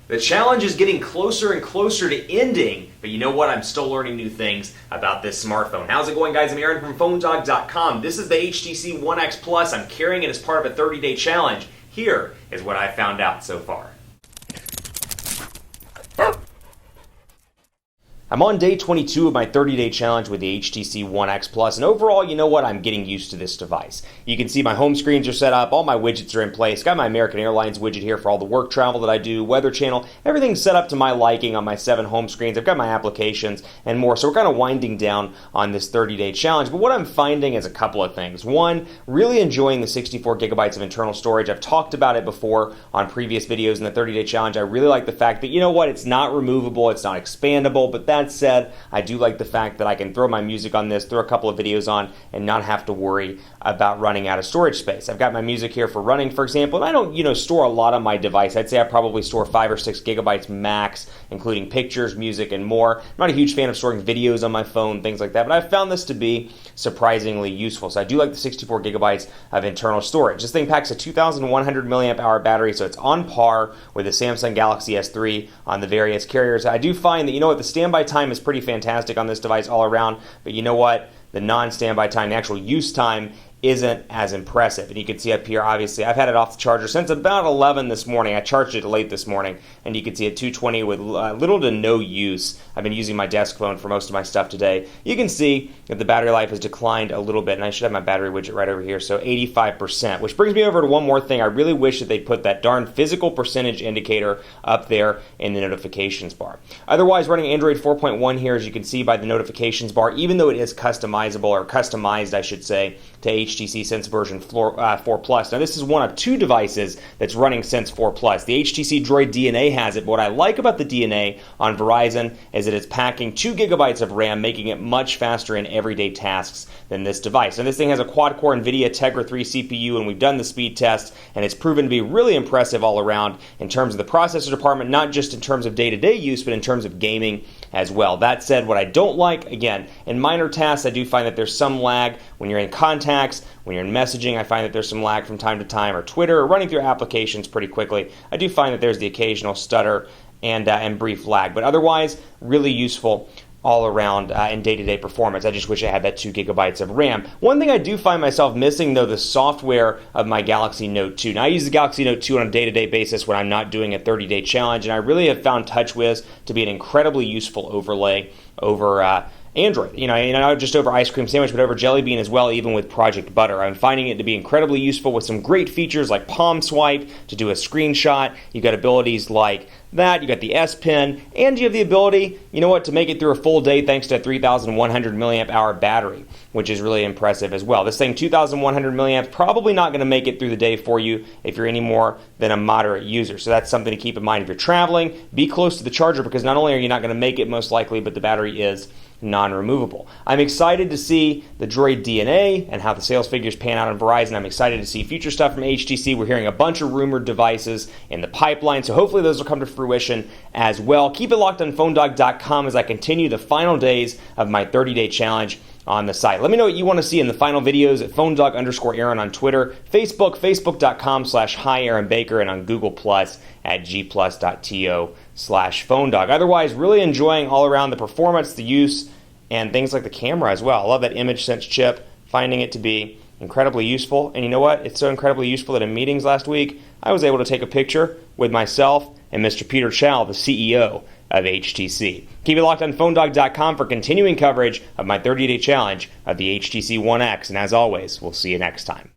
The challenge is getting closer and closer to ending, but you know what? I'm still learning new things about this smartphone. How's it going, guys? I'm Aaron from PhoneDog.com. This is the HTC One X Plus. I'm carrying it as part of a 30-day challenge. Here is what I found out so far. I'm on day 22 of my 30-day challenge with the HTC One X Plus, and overall, you know what? I'm getting used to this device. You can see my home screens are set up, all my widgets are in place. Got my American Airlines widget here for all the work travel that I do, Weather Channel, everything's set up to my liking on my 7 home screens. I've got my applications and more, so we're kind of winding down on this 30-day challenge. But what I'm finding is a couple of things. One, really enjoying the 64 gigabytes of internal storage. I've talked about it before on previous videos in the 30-day challenge. I really like the fact that, you know what? It's not removable, it's not expandable, but that said, I do like the fact that I can throw my music on this, throw a couple of videos on, and not have to worry about running out of storage space. I've got my music here for running, for example, and I don't, store a lot on my device. I'd say I probably store 5 or 6 gigabytes max, including pictures, music, and more. I'm not a huge fan of storing videos on my phone, things like that, but I've found this to be surprisingly useful. So I do like the 64 gigabytes of internal storage. This thing packs a 2,100 milliamp hour battery, so it's on par with the Samsung Galaxy S3 on the various carriers. I do find that, the standby time is pretty fantastic on this device all around, but you know what? The non-standby time, the actual use time, isn't as impressive. And you can see up here, obviously, I've had it off the charger since about 11 this morning. I charged it late this morning, and you can see at 220 with little to no use. I've been using my desk phone for most of my stuff today. You can see that the battery life has declined a little bit, and I should have my battery widget right over here, so 85%, which brings me over to one more thing. I really wish that they'd put that darn physical percentage indicator up there in the notifications bar. Otherwise, running Android 4.1 here, as you can see by the notifications bar, even though it is customizable, or customized, I should say, to HTC Sense version 4 Plus. Now, this is one of 2 devices that's running Sense 4 Plus. The HTC Droid DNA has it, but what I like about the DNA on Verizon is that it's packing 2 gigabytes of RAM, making it much faster in everyday tasks than this device. Now, this thing has a quad-core NVIDIA Tegra 3 CPU, and we've done the speed test, and it's proven to be really impressive all around in terms of the processor department, not just in terms of day-to-day use, but in terms of gaming as well. That said, what I don't like, again, in minor tasks, I do find that there's some lag when you're in contacts, when you're in messaging. I find that there's some lag from time to time, or Twitter, or running through applications pretty quickly. I do find that there's the occasional stutter and brief lag, but otherwise, really useful all around in day-to-day performance. I just wish I had that 2 gigabytes of RAM. One thing I do find myself missing, though, the software of my Galaxy Note 2. Now, I use the Galaxy Note 2 on a day-to-day basis when I'm not doing a 30-day challenge, and I really have found TouchWiz to be an incredibly useful overlay over Android. Not just over Ice Cream Sandwich, but over Jelly Bean as well, even with Project Butter. I'm finding it to be incredibly useful with some great features like Palm Swipe to do a screenshot. You've got abilities like that. You got the S Pen, and you have the ability, to make it through a full day thanks to a 3,100 milliamp hour battery, which is really impressive as well. This thing, 2,100 milliamps, probably not going to make it through the day for you if you're any more than a moderate user. So that's something to keep in mind. If you're traveling, be close to the charger, because not only are you not going to make it most likely, but the battery is non-removable. I'm excited to see the Droid DNA and how the sales figures pan out on Verizon. I'm excited to see future stuff from HTC. We're hearing a bunch of rumored devices in the pipeline, so hopefully those will come to fruition as well. Keep it locked on PhoneDog.com as I continue the final days of my 30-day challenge on the site. Let me know what you want to see in the final videos at PhoneDog_Aaron on Twitter, Facebook, Facebook.com/HiAaronBaker, and on Google Plus at gplus.to/PhoneDog. Otherwise, really enjoying all around the performance, the use, and things like the camera as well. I love that image sense chip, finding it to be incredibly useful. And you know what? It's so incredibly useful that in meetings last week, I was able to take a picture with myself and Mr. Peter Chow, the CEO of HTC. Keep it locked on PhoneDog.com for continuing coverage of my 30-day challenge of the HTC One X. And as always, we'll see you next time.